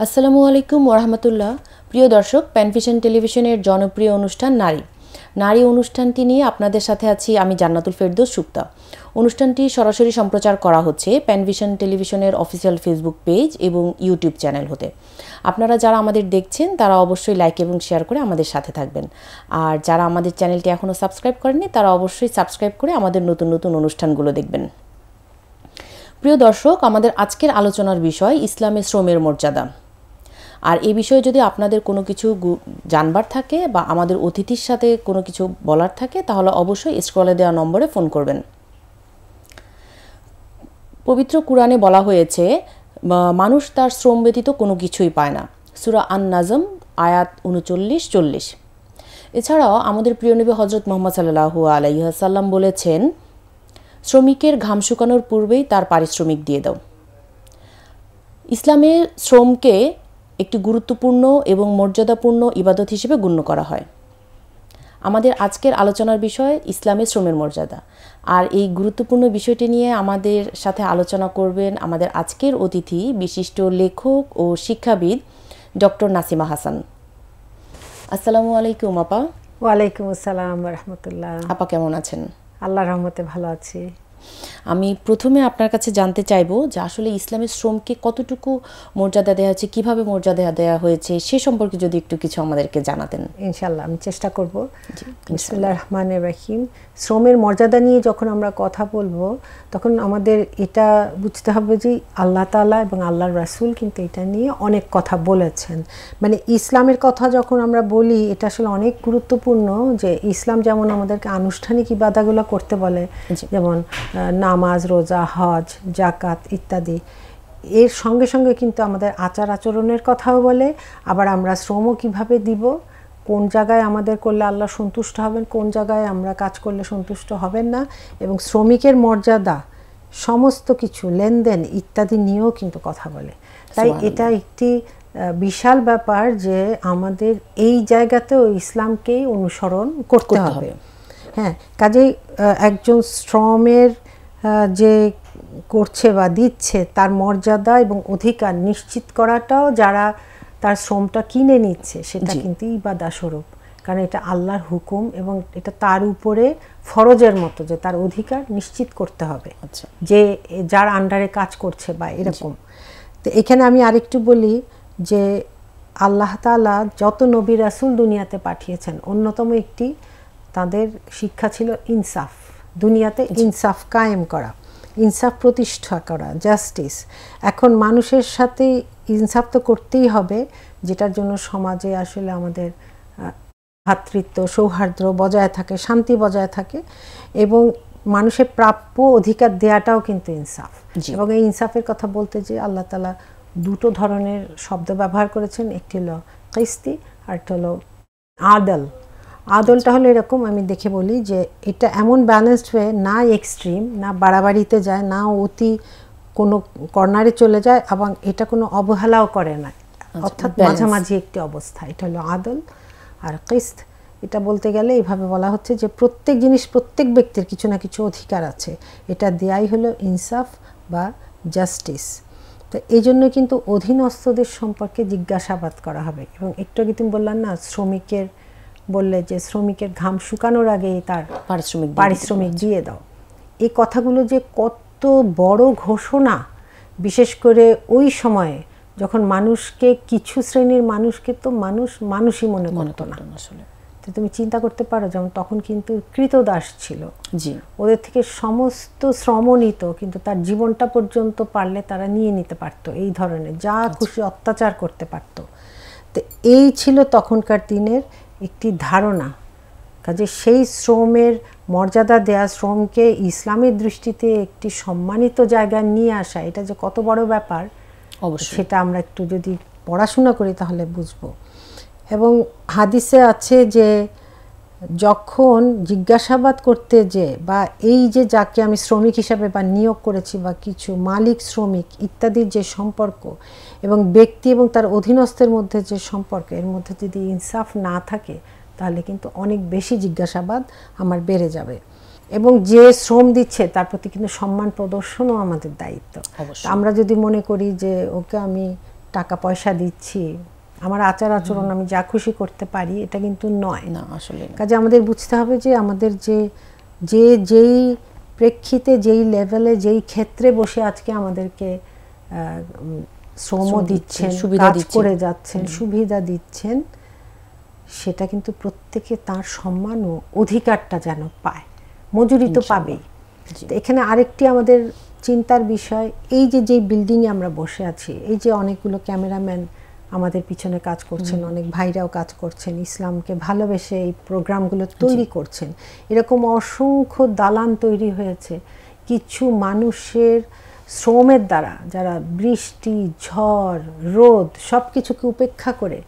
আসসালামু আলাইকুম ওরহমতুল্লাহ। প্রিয় দর্শক, প্যানভিশন টেলিভিশনের জনপ্রিয় অনুষ্ঠান নারী অনুষ্ঠানটি নিয়ে আপনাদের সাথে আছি আমি জান্নাতুল ফেরদৌস সুক্তা। অনুষ্ঠানটি সরাসরি সম্প্রচার করা হচ্ছে প্যানভিশন টেলিভিশনের অফিসিয়াল ফেসবুক পেজ এবং ইউটিউব চ্যানেল হতে। আপনারা যারা আমাদের দেখছেন তারা অবশ্যই লাইক এবং শেয়ার করে আমাদের সাথে থাকবেন, আর যারা আমাদের চ্যানেলটি এখনও সাবস্ক্রাইব করেননি তারা অবশ্যই সাবস্ক্রাইব করে আমাদের নতুন নতুন অনুষ্ঠানগুলো দেখবেন। প্রিয় দর্শক, আমাদের আজকের আলোচনার বিষয় ইসলামে শ্রমের মর্যাদা। আর এই বিষয়ে যদি আপনাদের কোনো কিছু জানবার থাকে বা আমাদের অতিথির সাথে কোনো কিছু বলার থাকে তাহলে অবশ্যই স্ক্রলে দেওয়া নম্বরে ফোন করবেন। পবিত্র কুরআনে বলা হয়েছে মানুষ তার শ্রম ব্যতীত কোনো কিছুই পায় না, সূরা আন-নাজম আয়াত 39-40। এছাড়াও আমাদের প্রিয় নবী হযরত মুহাম্মদ সাল্লাল্লাহু আলাইহি ওয়াসাল্লাম বলেছেন, শ্রমিকের ঘাম শুকানোর পূর্বেই তার পারিশ্রমিক দিয়ে দাও। ইসলামে শ্রমকে একটি গুরুত্বপূর্ণ এবং মর্যাদাপূর্ণ ইবাদত হিসেবে গণ্য করা হয়। আমাদের আজকের আলোচনার বিষয় ইসলামে শ্রমের মর্যাদা, আর এই গুরুত্বপূর্ণ বিষয়টি নিয়ে আমাদের সাথে আলোচনা করবেন আমাদের আজকের অতিথি বিশিষ্ট লেখক ও শিক্ষাবিদ ডক্টর নাসিমা হাসান। আসসালামু আলাইকুম আপা। ওয়ালাইকুম আসসালাম রাহমাতুল্লাহ। আপা কেমন আছেন? আল্লাহর রহমতে ভালো আছি। আমি প্রথমে আপনার কাছে জানতে চাইবো যে আসলে ইসলামের শ্রমকে কতটুকু মর্যাদা দেওয়া হয়েছে, কিভাবে মর্যাদা দেওয়া হয়েছে সে সম্পর্কে যদি একটু কিছু আমাদেরকে জানাতেন। ইনশাআল্লাহ আমি চেষ্টা করব। বিসমিল্লাহির রহমানির রহিম। শ্রমের মর্যাদা নিয়ে যখন আমরা কথা বলবো তখন আমাদের এটা বুঝতে হবে যে আল্লাহ তাআলা এবং আল্লাহর রাসূল কিন্তু এটা নিয়ে অনেক কথা বলেছেন। মানে ইসলামের কথা যখন আমরা বলি এটা আসলে অনেক গুরুত্বপূর্ণ, যে ইসলাম যেমন আমাদেরকে আনুষ্ঠানিক ইবাদাতগুলো করতে বলে, যেমন নামাজ, রোজা, হজ, যাকাত ইত্যাদি, এর সঙ্গে সঙ্গে কিন্তু আমাদের আচার আচরণের কথাও বলে। আবার আমরা শ্রমও কিভাবে দিব, কোন জায়গায় আমাদের করলে আল্লাহ সন্তুষ্ট হবেন, কোন জায়গায় আমরা কাজ করলে সন্তুষ্ট হবেন না, এবং শ্রমিকের মর্যাদা, সমস্ত কিছু লেনদেন ইত্যাদি নিয়েও কিন্তু কথা বলে। তাই এটা একটি বিশাল ব্যাপার যে আমাদের এই জায়গাতেও ইসলামকেই অনুসরণ করতে হবে। হ্যাঁ, কাজেই একজন শ্রমের যে করছে বা দিচ্ছে তার মর্যাদা এবং অধিকার নিশ্চিত করাটাও, যারা তার শ্রমটা কিনে নিচ্ছে সেটা কিন্তু ইবাদত স্বরূপ, কারণ এটা আল্লাহর হুকুম এবং এটা তার উপরে ফরজের মতো যে তার অধিকার নিশ্চিত করতে হবে, যে যার আন্ডারে কাজ করছে বা এরকম। তো এখানে আমি আরেকটু বলি যে আল্লাহ তাআলা যত নবী রাসূল দুনিয়াতে পাঠিয়েছেন অন্যতম একটি তাদের শিক্ষা ছিল ইনসাফ, দুনিয়াতে ইনসাফ কায়েম করা, ইনসাফ প্রতিষ্ঠা করা, জাস্টিস। এখন মানুষের সাথে ইনসাফ তো করতেই হবে, যেটার জন্য সমাজে আসলে আমাদের ভ্রাতৃত্ব সৌহার্দ্য বজায় থাকে, শান্তি বজায় থাকে, এবং মানুষের প্রাপ্য অধিকার দেওয়াটাও কিন্তু ইনসাফ। এবং এই ইনসাফের কথা বলতে যে আল্লাহ তাআলা দুটো ধরনের শব্দ ব্যবহার করেছেন, একটি হলো কিস্তি আর একটা হলো আদল। আদলটা হলো এরকম, আমি দেখে বলি যে এটা এমন ব্যালেন্সড ওয়ে, না এক্সট্রিম, না বাড়াবাড়িতে যায়, না অতি কোনো কর্নারে চলে যায়, এবং এটা কোনো অবহেলাও করে না, অর্থাৎ মাঝামাঝি একটি অবস্থা। এটা হলো আদল। আর কিস্ত, এটা বলতে গেলে এইভাবে বলা হচ্ছে যে প্রত্যেক জিনিস, প্রত্যেক ব্যক্তির কিছু না কিছু অধিকার আছে, এটা দেয়াই হলো ইনসাফ বা জাস্টিস। তো এই জন্য কিন্তু অধীনস্থদের সম্পর্কে জিজ্ঞাসাবাদ করা হবে। এবং একটু আগে তুমি বললাম না, শ্রমিকের বললে যে শ্রমিকের ঘাম শুকানোর আগেই তার পারিশ্রমিক দিয়ে দাও, এই কথাগুলো যে কত বড় ঘোষণা, বিশেষ করে ওই সময়ে যখন মানুষকে, কিছু শ্রেণীর মানুষকে তো মানুষই মনে করতো না আসলে। তো তুমি চিন্তা করতে পারো, যেমন তখন কিন্তু কৃতদাস ছিল, ওদের থেকে সমস্ত শ্রম নিত, কিন্তু তার জীবনটা পর্যন্ত পারলে তারা নিয়ে নিতে পারতো, এই ধরনের যা খুশি অত্যাচার করতে পারতো। তো এই ছিল তখনকার দিনের একটি ধারণা। কাজে সেই শ্রমের মর্যাদা দেয়া, শ্রমকে ইসলামের দৃষ্টিতে একটি সম্মানিত জায়গায় নিয়ে আসা, এটা যে কত বড় ব্যাপার সেটা আমরা একটু যদি পড়াশোনা করি তাহলে বুঝবো। এবং হাদিসে আছে যে যখন জিজ্ঞাসাবাদ করতে যে, বা এই যে যাকে আমি শ্রমিক হিসাবে বা নিয়োগ করেছি, বা কিছু মালিক শ্রমিক ইত্যাদির যে সম্পর্ক, এবং ব্যক্তি এবং তার অধীনস্থের মধ্যে যে সম্পর্ক, এর মধ্যে যদি ইনসাফ না থাকে তাহলে কিন্তু অনেক বেশি জিজ্ঞাসাবাদ আমার বেড়ে যাবে। এবং যে শ্রম দিচ্ছে তার প্রতি কিন্তু সম্মান প্রদর্শনও আমাদের দায়িত্ব। আমরা যদি মনে করি যে ওকে আমি টাকা পয়সা দিচ্ছি, আমার আচার আচরণ আমি যা খুশি করতে পারি, এটা কিন্তু নয় না আসলে। কাজে আমাদের বুঝতে হবে যে আমাদের যেই প্রেক্ষিতে, যেই লেভেলে, যেই ক্ষেত্রে বসে আজকে আমাদেরকে শ্রম দিচ্ছেন, কাজ করে যাচ্ছেন, সুবিধা দিচ্ছেন, সেটা কিন্তু প্রত্যেকে তার সম্মান ও অধিকারটা যেন পায়। মজুরি তো পাবেই। এখানে আরেকটি আমাদের চিন্তার বিষয়, এই যে বিল্ডিংয়ে আমরা বসে আছি, এই যে অনেকগুলো ক্যামেরাম্যান আমাদের পিছনে কাজ করছেন, অনেক ভাইরাও কাজ করছেন, ইসলামকে ভালোবেসে এই প্রোগ্রামগুলো তৈরি করছেন, এরকম অসংখ্য দালান তৈরি হয়েছে কিছু মানুষের শ্রমের দ্বারা, যারা বৃষ্টি, ঝড়, রোদ সব কিছুকে উপেক্ষা করে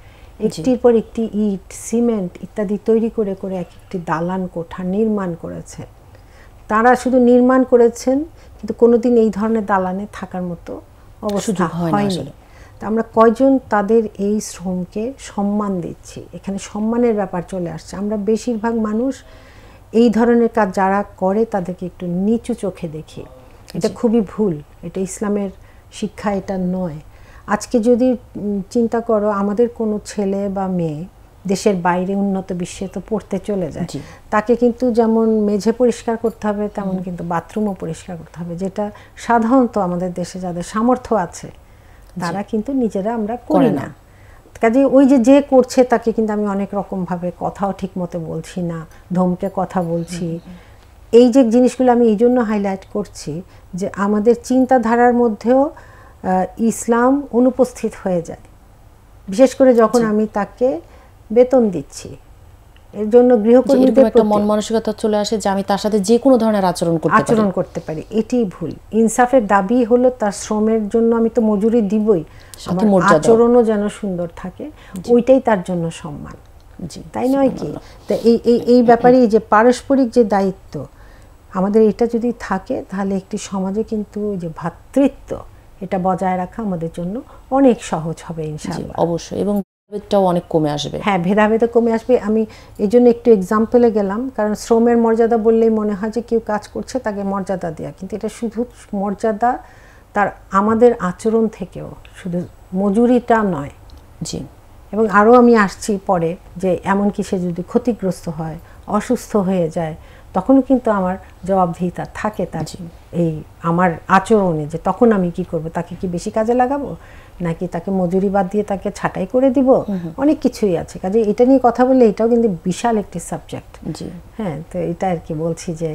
একটির পর একটি ইট, সিমেন্ট ইত্যাদি তৈরি করে করে এক একটি দালান কোঠা নির্মাণ করেছেন। তারা শুধু নির্মাণ করেছেন, কিন্তু কোনোদিন এই ধরনের দালানে থাকার মতো অবস্থা হয়নি। তা আমরা কয়জন তাদের এই শ্রমকে সম্মান দিচ্ছি? এখানে সম্মানের ব্যাপার চলে আসছে। আমরা বেশিরভাগ মানুষ এই ধরনের কাজ যারা করে তাদেরকে একটু নিচু চোখে দেখি। এটা খুবই ভুল, এটা ইসলামের শিক্ষা এটা নয়। আজকে যদি চিন্তা করো, আমাদের কোনো ছেলে বা মেয়ে দেশের বাইরে উন্নত বিশ্বে তো পড়তে চলে যায়, তাকে কিন্তু যেমন মেঝে পরিষ্কার করতে হবে, তেমন কিন্তু বাথরুমও পরিষ্কার করতে হবে, যেটা সাধারণত আমাদের দেশে যাদের সামর্থ্য আছে তারা কিন্তু নিজেরা আমরা করি না। কাজে ওই যে করছে তাকে কিন্তু আমি অনেক রকমভাবে কথাও ঠিক মতো বলছি না, ধমকে কথা বলছি। এই যে জিনিসগুলো আমি এই জন্য হাইলাইট করছি যে আমাদের চিন্তাধারার মধ্যেও ইসলাম অনুপস্থিত হয়ে যায়, বিশেষ করে যখন আমি তাকে বেতন দিচ্ছি। এর জন্য গৃহকর্মীদের একটা মন মানসিকতা চলে আসে যে আমি তার সাথে যে কোনো ধরনের আচরণ করতে পারি। এটি ভুল। ইনসাফের দাবি হলো তার শ্রমের জন্য আমি তো মজুরি দিবই, আমার আচরণও যেন সুন্দর থাকে, ওইটাই তার জন্য সম্মান, তাই নয় কি? তা এই ব্যাপারে যে পারস্পরিক যে দায়িত্ব আমাদের, এটা যদি থাকে তাহলে একটি সমাজে কিন্তু যে ভ্রাতৃত্ব, এটা বজায় রাখা আমাদের জন্য অনেক সহজ হবে ইনশাআল্লাহ। অবশ্যই, এবং ভেদাভেদটাও অনেক কমে আসবে। হ্যাঁ, ভেদাভেদও কমে আসবে। আমি এই জন্য একটু এক্সাম্পলে গেলাম, কারণ শ্রমের মর্যাদা বললেই মনে হয় যে কেউ কাজ করছে তাকে মর্যাদা দেওয়া, কিন্তু এটা শুধু মর্যাদা, তার আমাদের আচরণ থেকেও, শুধু মজুরিটা নয়। জি। এবং আরও আমি আসছি পরে যে এমনকি সে যদি ক্ষতিগ্রস্ত হয়, অসুস্থ হয়ে যায়, তখন কিন্তু আমার জবাবদিহিতা থাকে তার এই আমার আচরণে, যে তখন আমি কি করব, তাকে কি বেশি কাজে লাগাবো, নাকি তাকে মজুরি বাদ দিয়ে তাকে ছাঁটাই করে দিব, অনেক কিছুই আছে। কাজে এটা নিয়ে কথা বললে এটাও কিন্তু বিশাল একটি সাবজেক্ট। হ্যাঁ, তো এটা আর কি বলছি যে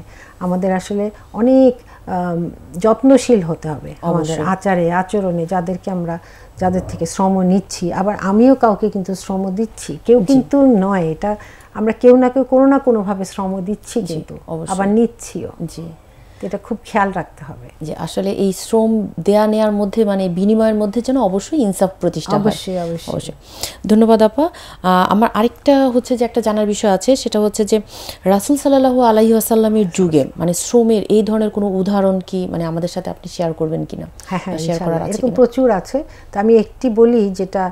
আমাদের আসলে অনেক যত্নশীল হতে হবে আমাদের আচারে আচরণে, যাদের থেকে শ্রম নিচ্ছি। আবার আমিও কাউকে কিন্তু শ্রম দিচ্ছি, কেউ কিন্তু নয়, এটা আমরা কেউ না কেউ কোনো না কোনোভাবে শ্রম দিচ্ছি, কিন্তু আবার নিচ্ছিও। জি, এটা খুব খেয়াল রাখতে হবে যে আসলে এই শ্রম দেয়া নেয়ার মধ্যে, মানে বিনিময়ের মধ্যে যেন অবশ্যই ইনসাফ প্রতিষ্ঠা হয়। অবশ্যই। ধন্যবাদ আপা। আমার আরেকটা হচ্ছে যে একটা জানার বিষয় আছে, সেটা হচ্ছে যে রাসূল সাল্লাল্লাহু আলাইহি ওয়াসাল্লামের যুগে মানে শ্রমের এই ধরনের কোনো উদাহরণ কি মানে আমাদের সাথে আপনি শেয়ার করবেন কিনা? হ্যাঁ, শেয়ার করার আছে, এরকম প্রচুর আছে। তো আমি একটি বলি যেটা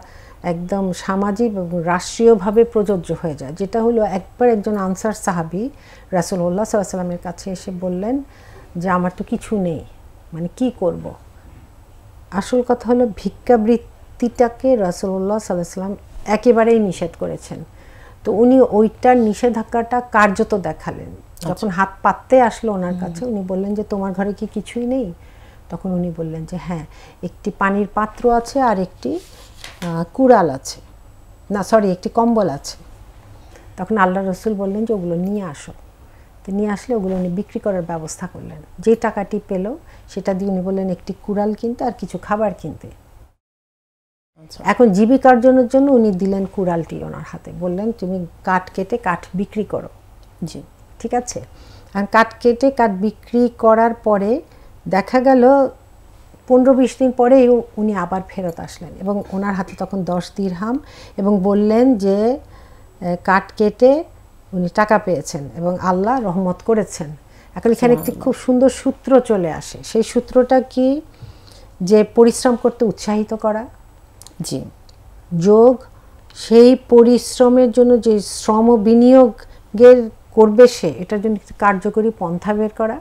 একদম সামাজিক এবং রাষ্ট্রীয়ভাবে প্রযোজ্য হয়ে যায়, যেটা হলো একবার একজন আনসার সাহাবী রাসূলুল্লাহ সাল্লাল্লাহু আলাইহি ওয়াসাল্লামের কাছে এসে বললেন যে আমার তো কিছু নেই, মানে কি করব। আসল কথা হলো ভিক্ষাবৃত্তিটাকে রাসূলুল্লাহ সাল্লাল্লাহু আলাইহি ওয়াসাল্লাম একেবারেই নিষেধ করেছেন। তো উনি ওইটার নিষেধাজ্ঞাটা কার্যত দেখালেন। যখন হাত পাততে আসলো ওনার কাছে, উনি বললেন যে তোমার ঘরে কি কিছুই নেই? তখন উনি বললেন যে হ্যাঁ, একটি পানির পাত্র আছে আর একটি কুড়াল আছে, না সরি একটি কম্বল আছে। তখন আল্লাহ রসুল বললেন যে ওগুলো নিয়ে আসো। তো নিয়ে আসলে ওগুলো উনি বিক্রি করার ব্যবস্থা করলেন। যে টাকাটি পেল সেটা দিয়ে উনি বললেন একটি কুড়াল কিনতে আর কিছু খাবার কিনতে। এখন জীবিকার্জনের জন্য উনি দিলেন কুড়ালটি ওনার হাতে, বললেন তুমি কাঠ কেটে কাঠ বিক্রি করো। জি, ঠিক আছে। আর কাঠ কেটে কাঠ বিক্রি করার পরে দেখা গেল 15-20 দিন পরেই উনি আবার ফেরত আসলেন এবং ওনার হাতে তখন 10 দিরহাম এবং বললেন যে কাঠ কেটে উনি টাকা পেয়েছেন এবং আল্লাহ রহমত করেছেন। এখন এখানে একটি খুব সুন্দর সূত্র চলে আসে। সেই সূত্রটা কি? যে পরিশ্রম করতে উৎসাহিত করা, জি, যোগ সেই পরিশ্রমের জন্য যে শ্রম বিনিয়োগের করবে সে, এটার জন্য কার্যকরী পন্থা বের করা,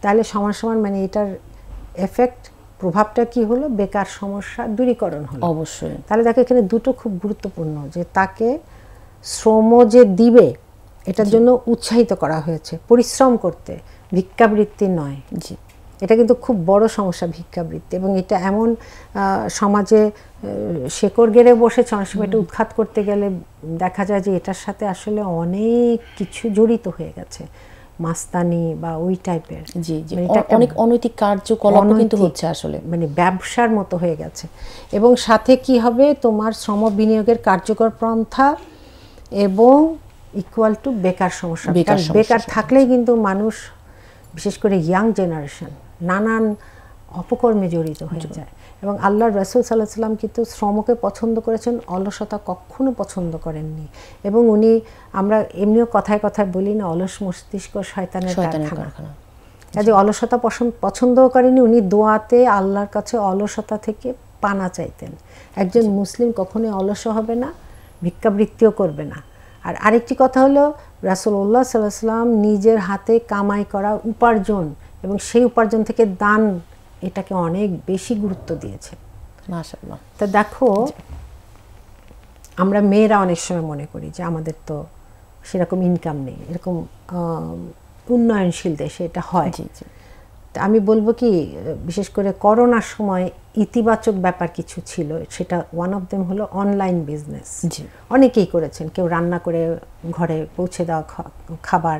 তাহলে সমান সমান মানে এটার এফেক্ট প্রভাবটা কি হলো, বেকার সমস্যা দূরীকরণ হলো। অবশ্যই। তাহলে দেখো এখানে দুটো খুব গুরুত্বপূর্ণ, যে তাকে শ্রম যে দিবে এটার জন্য উৎসাহিত করা হয়েছে, পরিশ্রম করতে, ভিক্ষাবৃত্তি নয়। জি, এটা কিন্তু খুব বড় সমস্যা ভিক্ষাবৃত্তি, এবং এটা এমন সমাজে শেকড় গেড়ে বসেছে। অনেক সময় এটা উৎখাত করতে গেলে দেখা যায় যে এটার সাথে আসলে অনেক কিছু জড়িত হয়ে গেছে, মাস্তানি বা ওই টাইপের। জি জি, অনেক অনৈতিক কার্যকলাপ কিন্তু হচ্ছে আসলে, মানে ব্যবসার মতো হয়ে গেছে। এবং সাথে কি হবে, তোমার শ্রম বিনিয়োগের কার্যকর পন্থা এবং ইকুয়াল টু বেকার সমস্যা। বেকার থাকলেই কিন্তু মানুষ, বিশেষ করে ইয়াং জেনারেশন, নানান অপকর্মে জড়িত হয়ে যায়। এবং আল্লাহর রাসূল সাল্লাল্লাহু আলাইহি ওয়াসাল্লাম কিন্তু শ্রমকে পছন্দ করেছেন, অলসতা কখনো পছন্দ করেননি। এবং উনি, আমরা এমনিও কথায় কথায় বলি না, অলস মস্তিষ্ক শয়তানের কারখানা। কাজে অলসতা পছন্দও করেনি। উনি দোয়াতে আল্লাহর কাছে অলসতা থেকে পানা চাইতেন। একজন মুসলিম কখনোই অলস হবে না, ভিক্ষাবৃত্তিও করবে না। আর আরেকটি কথা হলো, রাসূলুল্লাহ সাল্লাল্লাহু আলাইহি ওয়াসাল্লাম নিজের হাতে কামাই করা উপার্জন এবং সেই উপার্জন থেকে দান, এটাকে অনেক বেশি গুরুত্ব দিয়েছে। মাশাআল্লাহ। তা দেখো, আমরা মেয়েরা অনেক সময় মনে করি যে আমাদের তো সেরকম ইনকাম নেই, এরকম উন্নয়নশীল দেশে এটা হয়। তা আমি বলবো কি, বিশেষ করে করোনার সময় ইতিবাচক ব্যাপার কিছু ছিল, সেটা ওয়ান অফ দেম হলো অনলাইন বিজনেস। অনেকেই করেছেন, কেউ রান্না করে ঘরে পৌঁছে দেওয়া খাবার,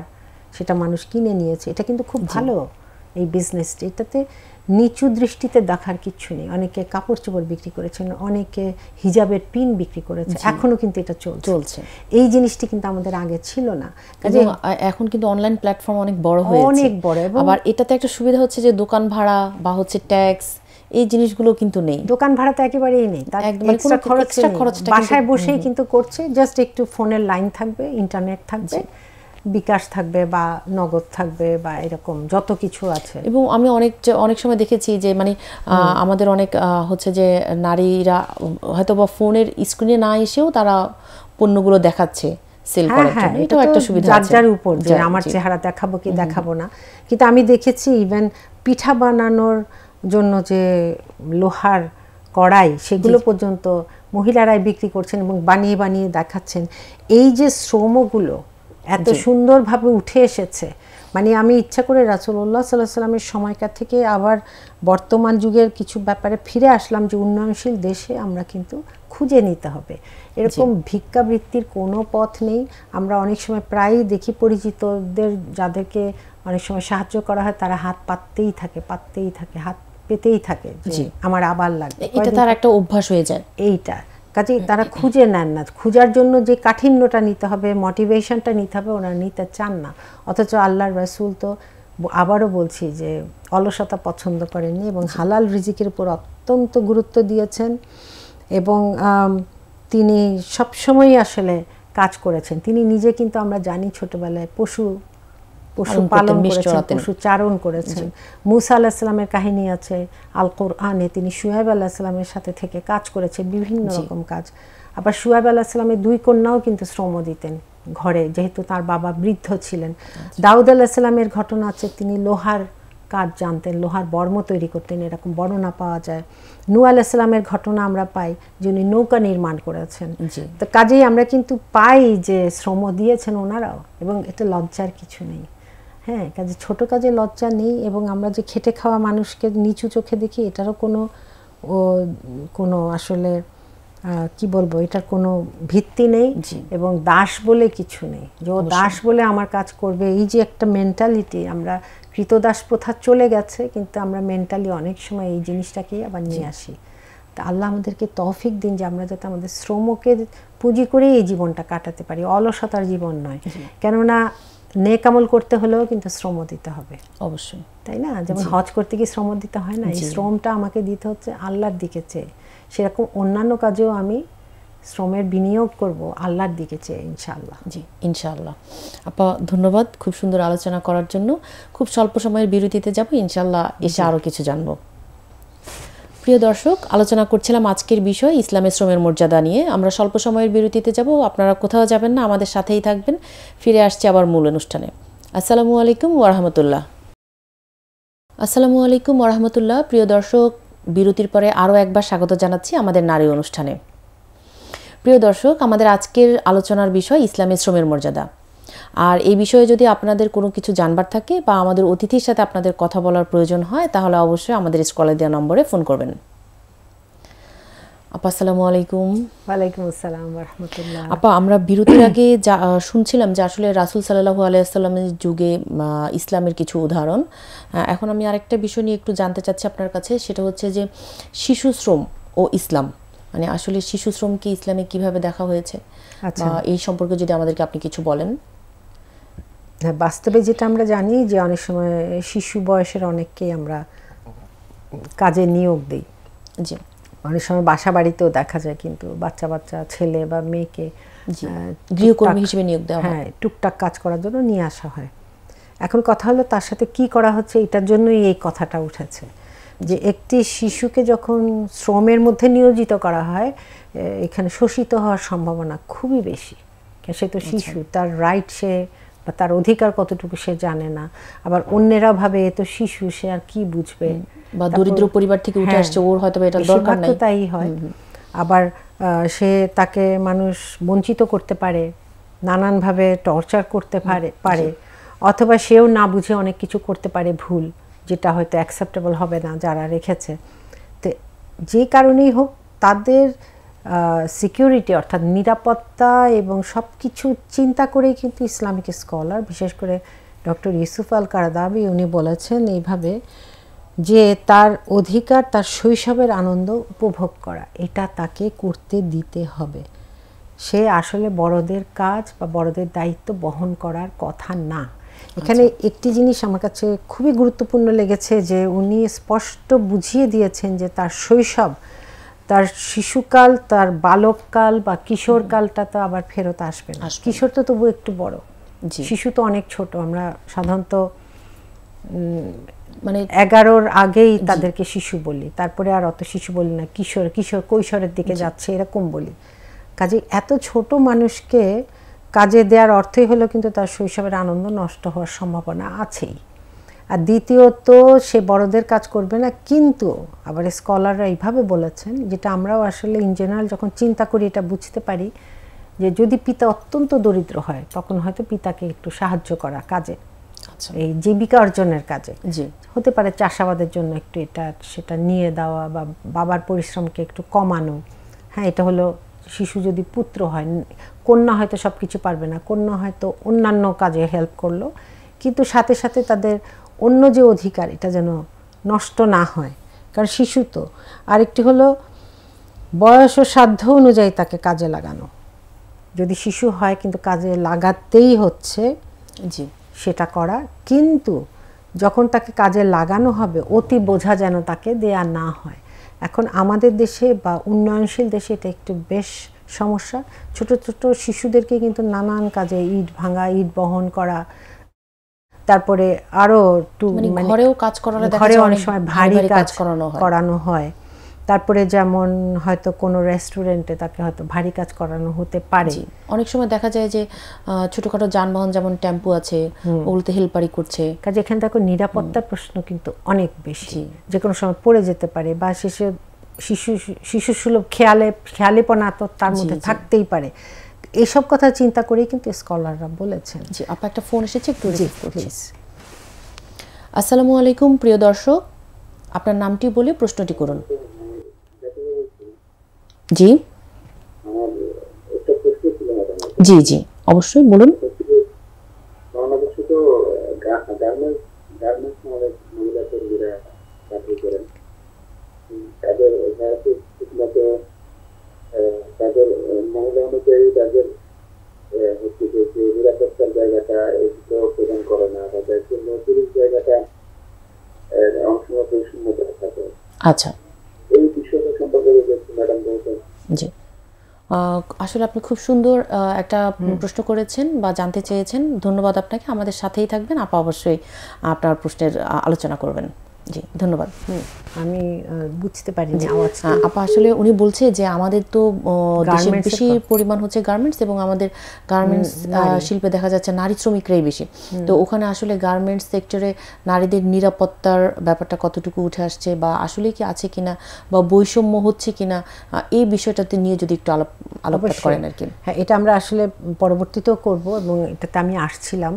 সেটা মানুষ কিনে নিয়েছে। এটা কিন্তু খুব ভালো এই বিজনেসটি, এটাতে নিচু দৃষ্টিতে দেখার কিছু নেই। অনেকে কাপড় চোপড় বিক্রি করেছেন, অনেকে হিজাবের পিন বিক্রি করেছে, এখনো কিন্তু এটা চলছে। এই জিনিসটি কিন্তু আমাদের আগে ছিল না। এখন কিন্তু অনলাইন প্ল্যাটফর্ম অনেক বড় হয়েছে, অনেক বড়। আবার এটাতে একটা সুবিধা হচ্ছে যে দোকান ভাড়া বা হচ্ছে ট্যাক্স, এই জিনিসগুলো কিন্তু নেই। দোকান ভাড়া তো একেবারেই নেই, তার এক্সট্রা খরচটা বাসায় বসেই কিন্তু করছে। জাস্ট একটু ফোনের লাইন থাকবে, ইন্টারনেট থাকবে, বিকাশ থাকবে বা নগদ থাকবে বা এরকম যত কিছু আছে। এবং আমি অনেক সময় দেখেছি যে মানে আমাদের অনেক হচ্ছে যে নারীরা হয়তো বা ফোনের স্ক্রিনে না এসেও তারা পণ্যগুলো দেখাচ্ছে সেল করার জন্য। এটাও একটা সুবিধা আছে, যার উপর যে আমার চেহারা দেখাবো কি দেখাবো না। কিন্তু আমি দেখেছি ইভেন পিঠা বানানোর জন্য যে লোহার কড়াই, সেগুলো পর্যন্ত মহিলারাই বিক্রি করছেন এবং বানিয়ে বানিয়ে দেখাচ্ছেন। এই যে শ্রমগুলো এত সুন্দরভাবে উঠে এসেছে, মানে আমি ইচ্ছা করে রাসূলুল্লাহ সাল্লাল্লাহু আলাইহি ওয়াসাল্লামের সময়কার থেকে আবার বর্তমান যুগের কিছু ব্যাপারে ফিরে আসলাম, যে উন্নয়নশীল দেশে আমরা কিন্তু খুঁজে নিতে হবে। এরকম ভিক্ষাবৃত্তির কোনো পথ নেই। আমরা অনেক সময় প্রায়ই দেখি পরিচিতদের, যাদেরকে অনেক সময় সাহায্য করা হয়, তারা হাত পাততেই থাকে, হাত পেতেই থাকে যে আমার আবার লাগবে। এটা তার একটা অভ্যাস হয়ে যায় এইটা। কাজেই তারা খুঁজে নেন না, খুঁজার জন্য যে কাঠিন্যটা নিতে হবে, মোটিভেশনটা নিতে হবে, ওনারা নিতে চান না। অথচ আল্লাহর রাসূল তো, আবারও বলছি, যে অলসতা পছন্দ করেননি এবং হালাল রিজিকের উপর অত্যন্ত গুরুত্ব দিয়েছেন। এবং তিনি সবসময় আসলে কাজ করেছেন। তিনি নিজে কিন্তু, আমরা জানি, ছোটবেলায় পশু পালন করেছেন, পশু চারণ করেছেন। মূসা আলাইহিস সালামের কাহিনী আছে আল কোরআনে, তিনি শুআয়ব আলাইহিস সালামের সাথে থেকে কাজ করেছে, বিভিন্ন রকম কাজ। আবার শুআয়ব আলাইহিস সালামের দুই কন্যাও কিন্তু শ্রম দিতেন ঘরে, যেহেতু তার বাবা বৃদ্ধ ছিলেন। দাউদ আলাইহিস সালামের ঘটনা আছে, তিনি লোহার কাজ জানতেন, লোহার বর্ম তৈরি করতেন, এরকম বর্ণনা পাওয়া যায়। নূহ আলাইহিস সালামের ঘটনা আমরা পাই, যিনি নৌকা নির্মাণ করেছেন। তো কাজেই আমরা কিন্তু পাই যে শ্রম দিয়েছেন ওনারাও, এবং এটা লজ্জার কিছু নেই। হ্যাঁ, কাজে ছোট কাজে লজ্জা নেই। এবং আমরা যে খেটে খাওয়া মানুষকে নিচু চোখে দেখি, এটারও কোনো আসলে কি বলবো, এটার কোনো ভিত্তি নেই। এবং দাস বলে কিছু নেই, যে ও দাস বলে আমার কাজ করবে, এই যে একটা মেন্টালিটি, আমরা কৃতদাস প্রথা চলে গেছে, কিন্তু আমরা মেন্টালি অনেক সময় এই জিনিসটাকেই আবার নিয়ে আসি। তা আল্লাহ আমাদেরকে তৌফিক দিন যে আমরা যাতে আমাদের শ্রমকে পুঁজি করে এই জীবনটা কাটাতে পারি, অলসতার জীবন নয়। কেননা নেক আমল করতে হলেও কিন্তু শ্রম দিতে হবে, অবশ্যই, তাই না? যেমন হজ করতে গিয়ে শ্রম দিতে হয় না, এই শ্রমটা আমাকে দিতে হচ্ছে আল্লাহর দিকে চেয়ে। সেরকম অন্যান্য কাজেও আমি শ্রমের বিনিয়োগ করব আল্লাহর দিকে চেয়ে, ইনশাআল্লাহ। জি, ইনশাআল্লাহ। আপা, ধন্যবাদ খুব সুন্দর আলোচনা করার জন্য। খুব স্বল্প সময়ের বিরতিতে যাব, ইনশাআল্লাহ এসে আরও কিছু জানব। প্রিয় দর্শক, আলোচনা করছিলাম আজকের বিষয় ইসলামের শ্রমের মর্যাদা নিয়ে। আমরা স্বল্প সময়ের বিরতিতে যাব, আপনারা কোথাও যাবেন না, আমাদের সাথেই থাকবেন। ফিরে আসছি আবার মূল অনুষ্ঠানে। আসসালামু আলাইকুম ওয়া রাহমাতুল্লাহ। আসসালামু আলাইকুম ওয়া রাহমাতুল্লাহ। প্রিয় দর্শক, বিরতির পরে আরও একবার স্বাগত জানাচ্ছি আমাদের নারী অনুষ্ঠানে। প্রিয় দর্শক, আমাদের আজকের আলোচনার বিষয় ইসলামে শ্রমের মর্যাদা। আর এই বিষয়ে যদি আপনাদের কোনো কিছু জানবার থাকে বা আমাদের অতিথির সাথে আপনাদের কথা বলার প্রয়োজন হয়, তাহলে অবশ্যই আমাদের স্ক্রলে দেওয়া নম্বরে ফোন করবেন। আপা আসসালামু আলাইকুম। ওয়ালাইকুম আসসালাম ওয়া রাহমাতুল্লাহ। আপা, আমরা বিরতির আগে শুনছিলাম যে আসলে রাসূল সাল্লাল্লাহু আলাইহি ওয়াসাল্লামের যুগে ইসলামের কিছু উদাহরণ। এখন আমি আরেকটা বিষয় নিয়ে একটু জানতে চাচ্ছি আপনার কাছে, সেটা হচ্ছে যে শিশু শ্রম ও ইসলাম, মানে আসলে শিশু শ্রমকে ইসলামে কিভাবে দেখা হয়েছে, আচ্ছা, এই সম্পর্কে যদি আমাদেরকে আপনি কিছু বলেন। হ্যাঁ, বাস্তবে যেটা আমরা জানি যে অনেক সময় শিশু বয়সের অনেককেই আমরা কাজে নিয়োগ দিই। জি। অনেক সময় বাসা বাড়িতেও দেখা যায় কিন্তু বাচ্চা বাচ্চা ছেলে বা মেয়েকে গৃহকর্মী হিসেবে নিয়োগ দেওয়া হয়। হ্যাঁ, টুকটাক কাজ করার জন্য নিয়ে আসা হয়। এখন কথা হলো তার সাথে কি করা হচ্ছে, এটার জন্যই এই কথাটা উঠেছে যে একটি শিশুকে যখন শ্রমের মধ্যে নিয়োজিত করা হয়, এখানে শোষিত হওয়ার সম্ভাবনা খুবই বেশি। সে তো শিশু, তার রাইট সে বা তার অধিকার কতটুকু সে জানে না। আবার অন্যেরা ভাবে এ তো শিশু, সে আর কি বুঝবে, বা দরিদ্র পরিবার থেকে উঠে আসছে, ওর হয়তো এটা দরকার নাই। তাই হয়। আবার সে তাকে মানুষ বঞ্চিত করতে পারে, নানানভাবে টর্চার করতে পারে, অথবা সেও না বুঝে অনেক কিছু করতে পারে ভুল, যেটা হয়তো অ্যাকসেপ্টেবল হবে না যারা রেখেছে। তো যে কারণেই হোক তাদের সিকিউরিটি অর্থাৎ নিরাপত্তা এবং সব কিছু চিন্তা করেই কিন্তু ইসলামিক স্কলার, বিশেষ করে ডক্টর ইউসুফ আল কারদাবি, উনি বলেছেন এইভাবে যে তার অধিকার তার শৈশবের আনন্দ উপভোগ করা, এটা তাকে করতে দিতে হবে। সে আসলে বড়দের কাজ বা বড়দের দায়িত্ব বহন করার কথা না। এখানে একটি জিনিস আমার কাছে খুবই গুরুত্বপূর্ণ লেগেছে যে উনি স্পষ্ট বুঝিয়ে দিয়েছেন যে তার শৈশব, তার শিশুকাল, তার বালককাল বা কিশোরকালটা তো আবার ফেরত আসবে না। কিশোর তো তবু একটু বড়, শিশু তো অনেক ছোট। আমরা সাধারণত মানে 11-র আগেই তাদেরকে শিশু বলি, তারপরে আর অত শিশু বলি না, কিশোর কৈশোরের দিকে যাচ্ছে এরকম বলি। কাজে এত ছোট মানুষকে কাজে দেওয়ার অর্থই হলো কিন্তু তার শৈশবের আনন্দ নষ্ট হওয়ার সম্ভাবনা আছেই। আর দ্বিতীয়ত, সে বড়দের কাজ করবে না। কিন্তু আবার স্কলাররা এইভাবে বলেছেন, যেটা আমরাও আসলে ইন জেনারেল যখন চিন্তা করি এটা বুঝতে পারি, যে যদি পিতা অত্যন্ত দরিদ্র হয় তখন হয়তো পিতাকে একটু সাহায্য করা কাজে, এই জীবিকা অর্জনের কাজে, হতে পারে চাষাবাদের জন্য একটু এটা সেটা নিয়ে দেওয়া বা বাবার পরিশ্রমকে একটু কমানো। হ্যাঁ, এটা হলো শিশু। যদি পুত্র হয়, কন্যা হয়তো সব কিছু পারবে না, কন্যা হয়তো অন্যান্য কাজে হেল্প করলো, কিন্তু সাথে সাথে তাদের অন্য যে অধিকার এটা যেন নষ্ট না হয়, কারণ শিশু তো। আরেকটি হলো বয়স ও সাধ্য অনুযায়ী তাকে কাজে লাগানো। যদি শিশু হয় কিন্তু কাজে লাগাতেই হচ্ছে, সেটা করা। কিন্তু যখন তাকে কাজে লাগানো হবে, অতি বোঝা যেন তাকে দেয়া না হয়। এখন আমাদের দেশে বা উন্নয়নশীল দেশে এটা একটু বেশ সমস্যা। ছোট ছোট শিশুদেরকে কিন্তু নানান কাজে, ইট ভাঙা, ইট বহন করা, তারপরে আরো একটু ঘরেও কাজ করানো, ঘরে অনেক সময় ভারী কাজ করানো হয়। তারপরে যেমন হয়তো কোনো রেস্টুরেন্টে তাকে হয়তো ভারী কাজ করানো হতে পারে। অনেক সময় দেখা যায় যে ছোটখাটো যানবাহন যেমন টেম্পু আছে, ওগুলোতে হেল্পারি করছে। কাজে এখানে দেখো নিরাপত্তার প্রশ্ন কিন্তু অনেক বেশি, যে কোনো সময় পড়ে যেতে পারে, বা শিশু সুলভ খেয়ালেপনা তো তার মধ্যে থাকতেই পারে। এইসব কথা চিন্তা করেই কিন্তু স্কলাররা বলেছেন। জি, আপা একটা ফোন এসেছে, একটু রিসিভ করছি। আসসালামু আলাইকুম প্রিয় দর্শক, আপনার নামটি বলে প্রশ্নটি করুন। জি জি জি অবশ্যই বলুন। বাংলাদেশে তো গার্মেন্টস মহিলা কর্মীরা চাকরি করেন, তাদের ঠিকমতো তাদের মহিলা অনুযায়ী তাদের হচ্ছে যে নিরাপত্তার জায়গাটা এগুলো প্রদান করে না, তাদের জন্য পুলিশ জায়গাটা অনেক সময় পরিশূন্যতা থাকে। আচ্ছা, এই বিষয়টা সম্পর্কে ম্যাডাম বলতেন। জি, আসলে আপনি খুব সুন্দর একটা প্রশ্ন করেছেন বা জানতে চেয়েছেন। ধন্যবাদ আপনাকে। আমাদের সাথেই থাকবেন, আপা অবশ্যই আপনার প্রশ্নের আলোচনা করবেন। জি, ধন্যবাদ। আমি বুঝতে পারিনি আওয়াজটা। আপা আসলে উনি বলছে যে আমাদের তো দেশে বেশি পরিমাণ হচ্ছে গার্মেন্টস, এবং আমাদের গার্মেন্টস শিল্পে দেখা যাচ্ছে নারী শ্রমিকরাই বেশি। তো ওখানে আসলে গার্মেন্টস সেক্টরে নারীদের নিরাপত্তার ব্যাপারটা কতটুকু উঠে আসছে, বা আসলে কি আছে কিনা, বা বৈষম্য হচ্ছে কিনা, এই বিষয়টাতে নিয়ে যদি একটু আলোকপাত করেন আর কি। হ্যাঁ, এটা আমরা আসলে পরবর্তীতেও করব, এবং এটাতে আমি আসছিলাম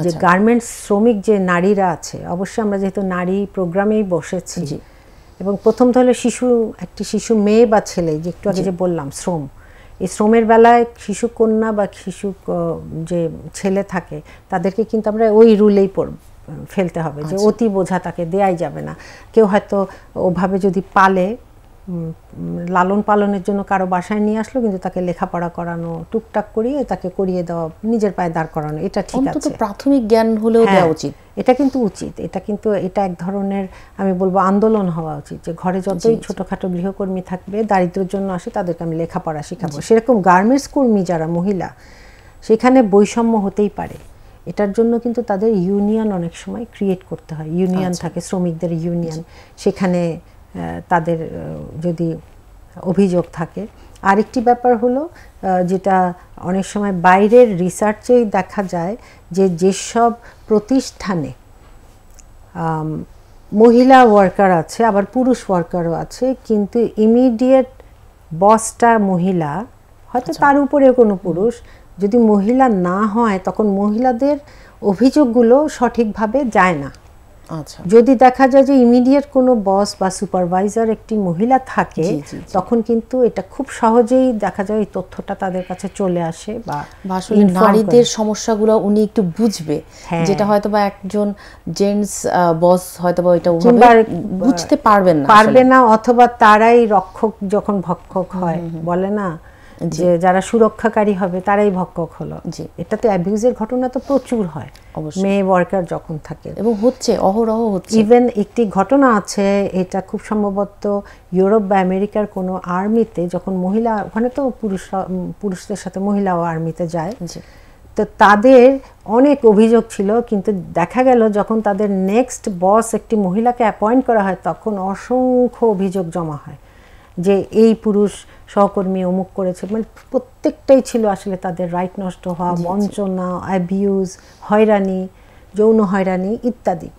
যে গার্মেন্টস শ্রমিক যে নারীরা আছে, অবশ্যই আমরা যেহেতু নারী প্রোগ্রামেই বসেছি, এবং প্রথম তো হলো একটি শিশু মেয়ে বা ছেলে, যে একটু আগে যে বললাম শ্রম, এই শ্রমের বেলায় শিশু কন্যা বা শিশু যে ছেলে থাকে তাদেরকে কিন্তু আমরা ওই রুলেই ফেলতে হবে যে অতি বোঝা তাকে দেয়াই যাবে না। কেউ হয়তো ওভাবে যদি পালে, লালন পালনের জন্য কারো বাসায় নিয়ে আসলো, কিন্তু তাকে লেখাপড়া করানো, টুকটাক করিয়ে তাকে করিয়ে দেওয়া, নিজের পায়ে দাঁড় করানো, এটা ঠিক আছে, অন্তত প্রাথমিক জ্ঞান হলেও দেওয়া উচিত। এটা কিন্তু উচিত। এটা এক ধরনের আমি বলবো আন্দোলন হওয়া উচিত, যে ঘরে যতই ছোটখাটো গৃহকর্মী থাকবে, দারিদ্র্যের জন্য আসে, তাদেরকে আমি লেখাপড়া শেখাবো। সেরকম গার্মেন্টস কর্মী যারা মহিলা, সেখানে বৈষম্য হতেই পারে, এটার জন্য কিন্তু তাদের ইউনিয়ন অনেক সময় ক্রিয়েট করতে হয়। ইউনিয়ন থাকে, শ্রমিকদের ইউনিয়ন, সেখানে তাদের যদি অভিযোগ থাকে। আরেকটি ব্যাপার হলো যেটা অনেক সময় বাইরের রিসার্চেই দেখা যায়, যে যেসব প্রতিষ্ঠানে মহিলা ওয়ার্কার আছে, আবার পুরুষ ওয়ার্কারও আছে, কিন্তু ইমিডিয়েট বসটা মহিলা, হয়তো তার উপরেও কোনো পুরুষ, যদি মহিলা না হয়, তখন মহিলাদের অভিযোগগুলো সঠিকভাবে যায় না। যদি দেখা যায় যে ইমিডিয়েট কোনো বস বা সুপারভাইজার একটি মহিলা থাকে, তখন কিন্তু এটা খুব সহজেই দেখা যায় এই তথ্যটা তাদের কাছে চলে আসে, বা আসলে নারীদের সমস্যাগুলো উনি একটু বুঝবে, যেটা হয়তো বা একজন জেন্টস বস হয়তো বা এটা বুঝতে পারবে না, অথবা তারাই রক্ষক যখন ভক্ষক হয়, বলে না যে যারা সুরক্ষাকারী হবে তারাই ভক্ষক হলো। এটাতে অ্যাবিউজের ঘটনা তো প্রচুর হয় মেয়ে ওয়ার্কার যখন থাকে, এবং হচ্ছে, অহরহ হচ্ছে। ইভেন একটি ঘটনা আছে, এটা খুব সম্ভবত ইউরোপ বা আমেরিকার কোনো আর্মিতে, যখন মহিলা, ওখানে তো পুরুষদের সাথে মহিলাও আর্মিতে যায়, তো তাদের অনেক অভিযোগ ছিল, কিন্তু দেখা গেল যখন তাদের নেক্সট বস একটি মহিলাকে অ্যাপয়েন্ট করা হয়, তখন অসংখ্য অভিযোগ জমা হয় যে এই পুরুষ সহকর্মী অমুক করেছে, মানে প্রত্যেকটাই ছিল আসলে তাদের রাইট নষ্ট হওয়া, বঞ্চনা, অ্যাবিউজ, হয়রানি, যৌন হয়রানি ইত্যাদি।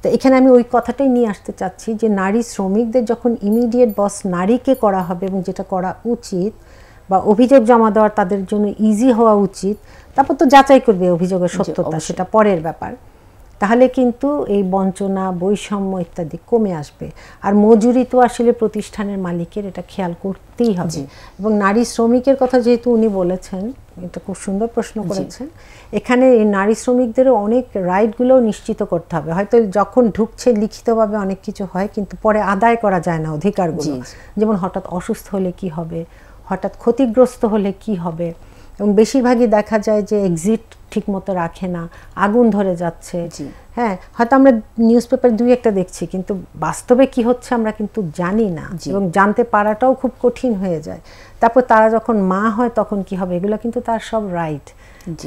তো এখানে আমি ওই কথাটাই নিয়ে আসতে চাচ্ছি, যে নারী শ্রমিকদের যখন ইমিডিয়েট বস নারীকে করা হবে, এবং যেটা করা উচিত, বা অভিযোগ জমা দেওয়ার তাদের জন্য ইজি হওয়া উচিত, তারপর তো যাচাই করবে অভিযোগের সত্যতা, সেটা পরের ব্যাপার, তাহলে কিন্তু এই বঞ্চনা, বৈষম্য ইত্যাদি কমে আসবে। আর মজুরি তো আসলে প্রতিষ্ঠানের মালিকের, এটা খেয়াল করতেই হবে। এবং নারী শ্রমিকের কথা যেহেতু উনি বলেছেন, এটা খুব সুন্দর প্রশ্ন করেছেন, এখানে এই নারী শ্রমিকদেরও অনেক রাইটগুলোও নিশ্চিত করতে হবে। হয়তো যখন ঢুকছে লিখিতভাবে অনেক কিছু হয়, কিন্তু পরে আদায় করা যায় না অধিকারগুলো। যেমন হঠাৎ অসুস্থ হলে কি হবে, হঠাৎ ক্ষতিগ্রস্ত হলে কি হবে, এবং বেশিরভাগই দেখা যায় যে এক্সিট ঠিক মতো রাখে না, আগুন ধরে যাচ্ছে। হ্যাঁ, হয়তো আমরা নিউজ পেপার দুই একটা দেখছি, কিন্তু বাস্তবে কি হচ্ছে আমরা কিন্তু জানি না, এবং জানতে পারাটাও খুব কঠিন হয়ে যায়। তারপর তারা যখন মা হয় তখন কি হবে, এগুলো কিন্তু তার সব রাইট।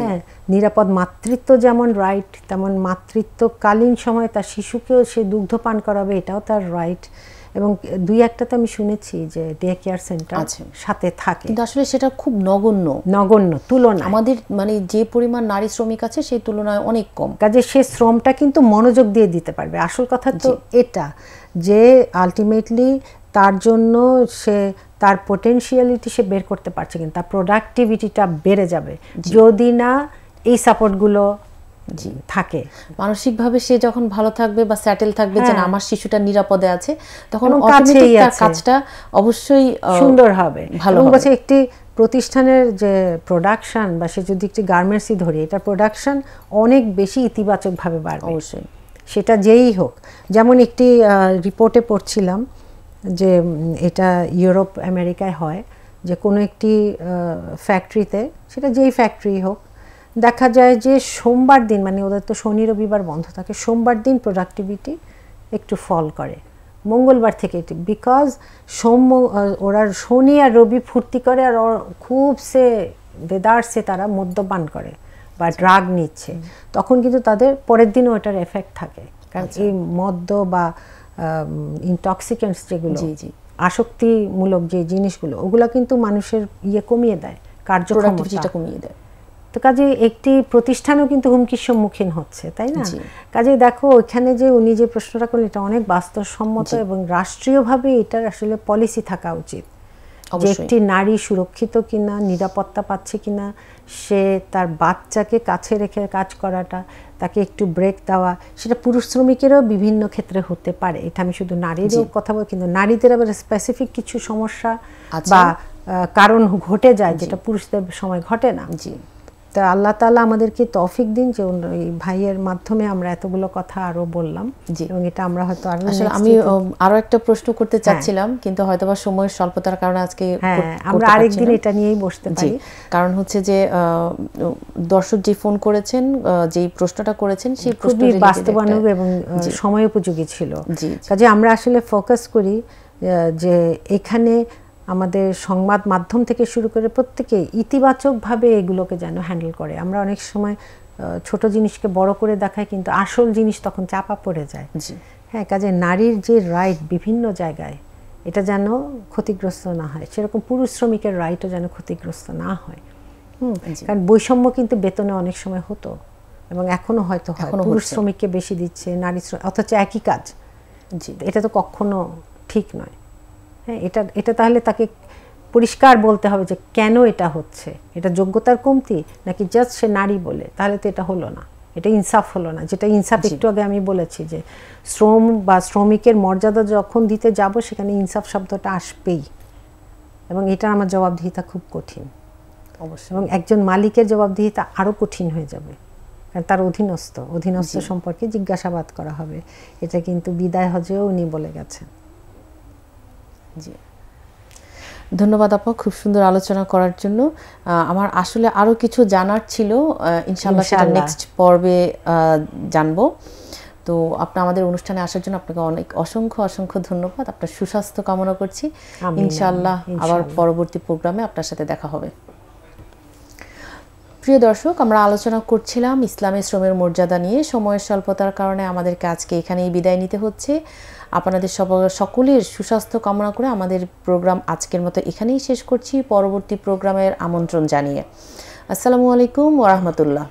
হ্যাঁ, নিরাপদ মাতৃত্ব যেমন রাইট, তেমন মাতৃত্বকালীন সময় তার শিশুকেও সে দুগ্ধ পান করাবে, এটাও তার রাইট। এবং দুই একটা তো আমি শুনেছি যে ডে কেয়ার সেন্টার সাথে থাকে, কিন্তু আসলে সেটা খুব নগণ্য তুলনা, আমাদের মানে যে পরিমাণ নারী শ্রমিক আছে সেই তুলনায় অনেক কম। কাজে সে শ্রমটা কিন্তু মনোযোগ দিয়ে দিতে পারবে। আসল কথা তো এটা, যে আলটিমেটলি তার জন্য সে তার পোটেনশিয়ালিটি সে বের করতে পারছে, কিন্তু তার প্রোডাক্টিভিটিটা বেড়ে যাবে যদি না এই সাপোর্টগুলো থাকে। মানসিকভাবে সে যখন ভালো থাকবে বা সেটেল থাকবে, যে আমার শিশুটা নিরাপদে আছে, তখন অটোমেটিক তার কাজটা অবশ্যই সুন্দর হবে, ভালো হবে। একটি প্রতিষ্ঠানের যে প্রোডাকশন, বা সে যদি একটি গার্মেন্টসই ধরি, এটা প্রোডাকশন অনেক বেশি ইতিবাচকভাবে বাড়বে অবশ্যই, সেটা যেই হোক। যেমন একটি রিপোর্টে পড়ছিলাম যে এটা ইউরোপ আমেরিকায় হয়, যে কোনো একটি ফ্যাক্টরিতে, সেটা যেই ফ্যাক্টরি হোক, দেখা যায় যে সোমবার দিন, মানে ওদের তো শনি রবিবার বন্ধ থাকে, সোমবার দিন প্রোডাক্টিভিটি একটু ফল করে, মঙ্গলবার থেকে এটি, বিকজ ওরা শনি আর রবি ফুর্তি করে, আর খুব দেদারসে তারা মদ্যপান করে বা ড্রাগ নিচ্ছে, তখন কিন্তু তাদের পরের দিনও এটার এফেক্ট থাকে। কারণ এই মদ্য বা ইনটক্সিকেন্টস যেগুলো, জি জি, আসক্তিমূলক যে জিনিসগুলো, ওগুলো কিন্তু মানুষের কমিয়ে দেয়, কার্যক্ষমতা কমিয়ে দেয়। তো কাজে একটি প্রতিষ্ঠানও কিন্তু হুমকির সম্মুখীন হচ্ছে, তাই না? কাজে দেখো ওইখানে যে উনি যে প্রশ্নটা করলেন এটা অনেক বাস্তবসম্মত এবং রাষ্ট্রীয়ভাবে এটার আসলে পলিসি থাকা উচিত যে একটি নারী সুরক্ষিত কিনা, নিরাপত্তা পাচ্ছে কিনা, সে তার বাচ্চাকে কাছে রেখে কাজ করাটা, তাকে একটু ব্রেক দেওয়া, সেটা পুরুষ শ্রমিকেরও বিভিন্ন ক্ষেত্রে হতে পারে। এটা আমি শুধু নারীরও কথা বলি, কিন্তু নারীদের আবার স্পেসিফিক কিছু সমস্যা বা কারণ ঘটে যায় যেটা পুরুষদের সময় ঘটে না। তা আল্লাহ তাআলা আমাদেরকে তৌফিক দিন যে এই ভাইয়ের মাধ্যমে আমরা এতগুলো কথা আরো বললাম, এবং এটা আমরা হয়তো আরো আসলে আমি আরো একটা প্রশ্ন করতে চাচ্ছিলাম, কিন্তু হয়তোবা সময়ের স্বল্পতার কারণে আজকে আমরা আরেকদিন এটা নিয়েই বসতে পারি। কারণ হচ্ছে যে দর্শক যে ফোন করেছেন, যেই প্রশ্নটা করেছেন সেই খুবই বাস্তবানুগ এবং সময় উপযোগী ছিল। কাজে আমরা আসলে ফোকাস করি যে এখানে আমাদের সংবাদ মাধ্যম থেকে শুরু করে প্রত্যেকে ইতিবাচকভাবে এগুলোকে যেন হ্যান্ডেল করে। আমরা অনেক সময় ছোট জিনিসকে বড় করে দেখাই, কিন্তু আসল জিনিস তখন চাপা পড়ে যায়। হ্যাঁ, কাজে নারীর যে রাইট বিভিন্ন জায়গায় এটা যেন ক্ষতিগ্রস্ত না হয়, সেরকম পুরুষ শ্রমিকের রাইটও যেন ক্ষতিগ্রস্ত না হয়। কারণ বৈষম্য কিন্তু বেতনে অনেক সময় হতো এবং এখনো হয়তো হয়, পুরুষ শ্রমিককে বেশি দিচ্ছে নারী অথচ একই কাজ। এটা তো কখনো ঠিক নয়। হ্যাঁ, এটা তাহলে তাকে পরিষ্কার বলতে হবে যে কেন এটা হচ্ছে, এটা যোগ্যতার কমতি নাকি জাস্ট সে নারী বলে, তাহলে তো এটা হলো না, এটা ইনসাফ হলো না। যেটা ইনসাফ একটু আগে আমি বলেছি যে শ্রম বা শ্রমিকের মর্যাদা যখন দিতে যাব সেখানে ইনসাফ শব্দটা আসবেই, এবং এটা আমার জবাবদিহিতা খুব কঠিন অবশ্যই, এবং একজন মালিকের জবাবদিহিতা আরও কঠিন হয়ে যাবে, কারণ তার অধীনস্থ সম্পর্কে জিজ্ঞাসাবাদ করা হবে। এটা কিন্তু বিদায় হজেও উনি বলে গেছেন। জি, ধন্যবাদ আপা খুব সুন্দর আলোচনা করার জন্য। আমার আসলে আরও কিছু জানার ছিল, ইনশাআল্লাহ সেটা নেক্সট পর্বে জানবো। তো আপনি আমাদের অনুষ্ঠানে আসার জন্য আপনাকে অনেক অসংখ্য ধন্যবাদ। আপনার সুস্বাস্থ্য কামনা করছি। ইনশাআল্লাহ আবার পরবর্তী প্রোগ্রামে আপনার সাথে দেখা হবে। প্রিয় দর্শক, আমরা আলোচনা করছিলাম ইসলামে শ্রমের মর্যাদা নিয়ে। সময়ের স্বল্পতার কারণে আমাদেরকে আজকে এখানেই বিদায় নিতে হচ্ছে। আপনাদের সকলের সুস্বাস্থ্য কামনা করে আমাদের প্রোগ্রাম আজকের মতো এখানেই শেষ করছি, পরবর্তী প্রোগ্রামের আমন্ত্রণ জানিয়ে। আসসালামু আলাইকুম ওয়া রাহমাতুল্লাহ।